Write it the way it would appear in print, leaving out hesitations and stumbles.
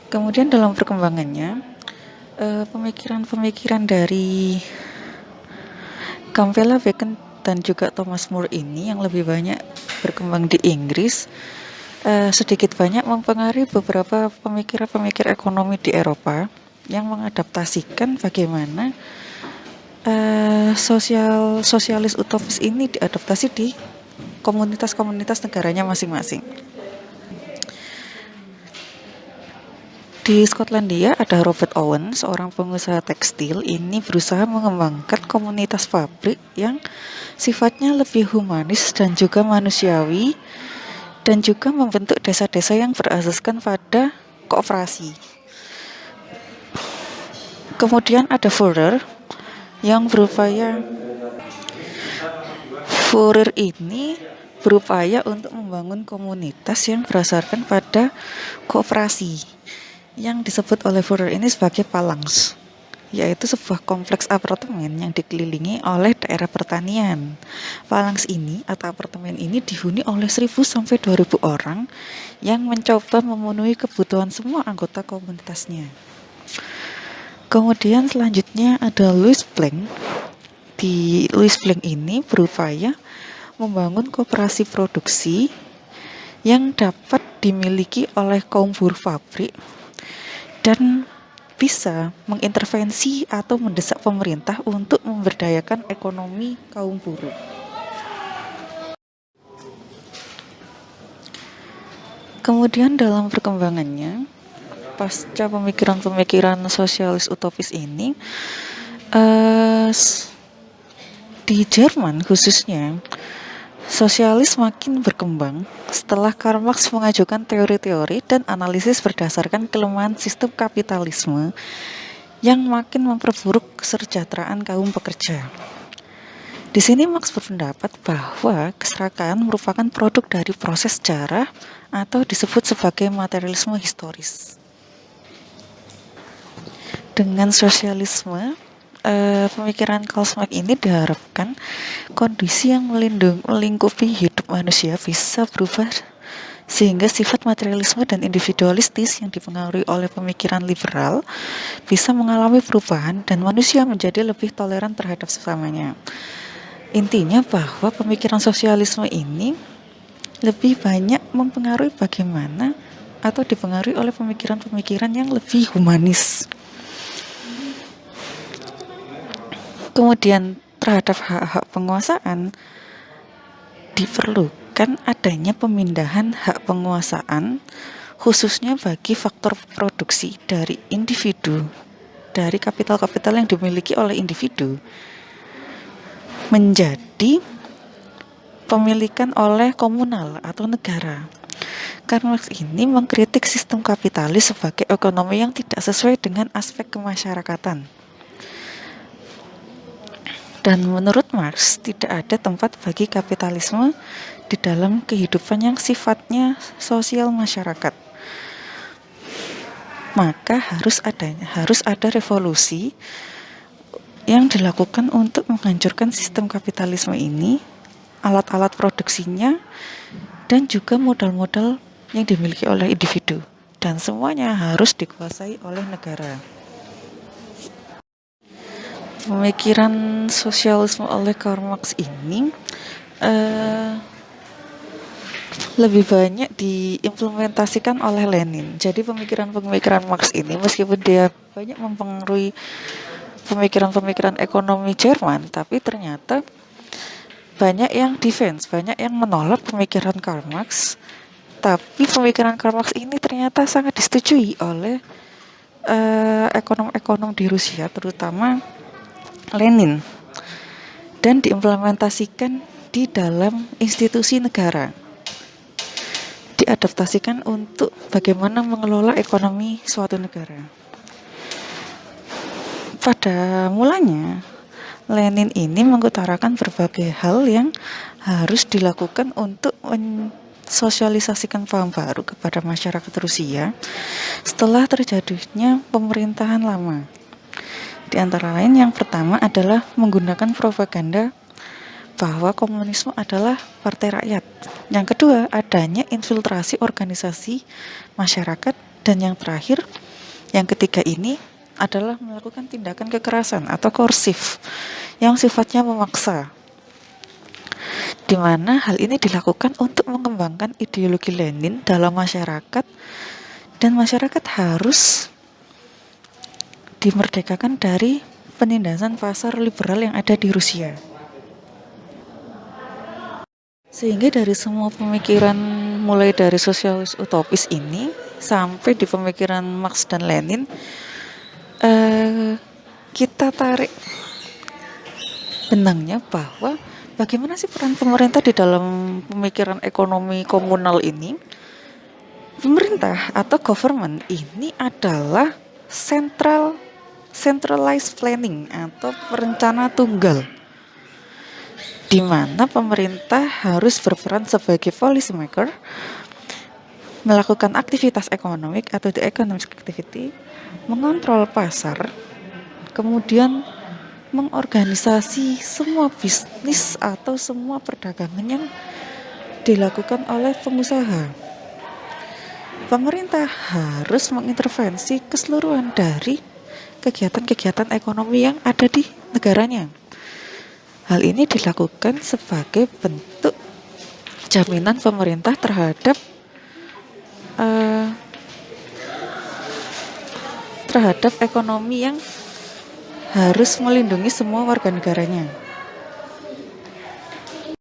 Kemudian dalam perkembangannya, pemikiran-pemikiran dari Campbell Bacon dan juga Thomas More ini yang lebih banyak berkembang di Inggris, sedikit banyak mempengaruhi beberapa pemikir-pemikir ekonomi di Eropa yang mengadaptasikan bagaimana sosialis utopis ini diadaptasi di komunitas-komunitas negaranya masing-masing. Di Skotlandia ada Robert Owen, seorang pengusaha tekstil. Ini berusaha mengembangkan komunitas pabrik yang sifatnya lebih humanis dan juga manusiawi, dan juga membentuk desa-desa yang berasaskan pada kooperasi. Kemudian ada Führer yang Führer ini berupaya untuk membangun komunitas yang berdasarkan pada kooperasi, yang disebut oleh Führer ini sebagai Phalanx, yaitu sebuah kompleks apartemen yang dikelilingi oleh daerah pertanian. Phalanx ini atau apartemen ini dihuni oleh 1.000 sampai 2.000 orang yang mencoba memenuhi kebutuhan semua anggota komunitasnya. Kemudian selanjutnya ada Louis Blanc. Louis Blanc ini berupaya membangun koperasi produksi yang dapat dimiliki oleh kaum buruh pabrik dan bisa mengintervensi atau mendesak pemerintah untuk memberdayakan ekonomi kaum buruh. Kemudian dalam perkembangannya, pasca pemikiran-pemikiran sosialis utopis ini, di Jerman khususnya, sosialis makin berkembang setelah Karl Marx mengajukan teori-teori dan analisis berdasarkan kelemahan sistem kapitalisme yang makin memperburuk kesejahteraan kaum pekerja. Di sini Marx berpendapat bahwa keserakahan merupakan produk dari proses sejarah atau disebut sebagai materialisme historis. Dengan sosialisme, pemikiran Karl Marx ini diharapkan kondisi yang melingkupi hidup manusia bisa berubah sehingga sifat materialisme dan individualistis yang dipengaruhi oleh pemikiran liberal bisa mengalami perubahan dan manusia menjadi lebih toleran terhadap sesamanya. Intinya bahwa pemikiran sosialisme ini lebih banyak mempengaruhi bagaimana atau dipengaruhi oleh pemikiran-pemikiran yang lebih humanis. Kemudian terhadap hak-hak penguasaan diperlukan adanya pemindahan hak penguasaan khususnya bagi faktor produksi dari individu, dari kapital-kapital yang dimiliki oleh individu menjadi pemilikan oleh komunal atau negara. Karl Marx ini mengkritik sistem kapitalis sebagai ekonomi yang tidak sesuai dengan aspek kemasyarakatan. Dan menurut Marx, tidak ada tempat bagi kapitalisme di dalam kehidupan yang sifatnya sosial masyarakat. Maka harus ada revolusi yang dilakukan untuk menghancurkan sistem kapitalisme ini, alat-alat produksinya, dan juga modal-modal yang dimiliki oleh individu. Dan semuanya harus dikuasai oleh negara. Pemikiran sosialisme oleh Karl Marx ini lebih banyak diimplementasikan oleh Lenin. Jadi pemikiran-pemikiran Marx ini meskipun dia banyak mempengaruhi pemikiran-pemikiran ekonomi Jerman, tapi ternyata banyak yang defense, banyak yang menolak pemikiran Karl Marx. Tapi pemikiran Karl Marx ini ternyata sangat disetujui oleh ekonom-ekonom di Rusia, terutama Lenin, dan diimplementasikan di dalam institusi negara, diadaptasikan untuk bagaimana mengelola ekonomi suatu negara. Pada mulanya, Lenin ini mengutarakan berbagai hal yang harus dilakukan untuk mensosialisasikan paham baru kepada masyarakat Rusia setelah terjadinya pemerintahan lama. Di antara lain yang pertama adalah menggunakan propaganda bahwa komunisme adalah partai rakyat. Yang kedua, adanya infiltrasi organisasi masyarakat Dan yang terakhir, yang ketiga ini adalah melakukan tindakan kekerasan atau korsif yang sifatnya memaksa, di mana hal ini dilakukan untuk mengembangkan ideologi Lenin dalam masyarakat, dan masyarakat harus dimerdekakan dari penindasan pasar liberal yang ada di Rusia. Sehingga dari semua pemikiran, mulai dari sosialis utopis ini sampai di pemikiran Marx dan Lenin, kita tarik benangnya bahwa bagaimana sih peran pemerintah di dalam pemikiran ekonomi komunal ini. Pemerintah atau government ini adalah centralized planning atau perencana tunggal, di mana pemerintah harus berperan sebagai policy maker, melakukan aktivitas ekonomik atau the economic activity, mengontrol pasar, kemudian mengorganisasi semua bisnis atau semua perdagangan yang dilakukan oleh pengusaha. Pemerintah harus mengintervensi keseluruhan dari kegiatan-kegiatan ekonomi yang ada di negaranya. Hal ini dilakukan sebagai bentuk jaminan pemerintah terhadap ekonomi yang harus melindungi semua warga negaranya.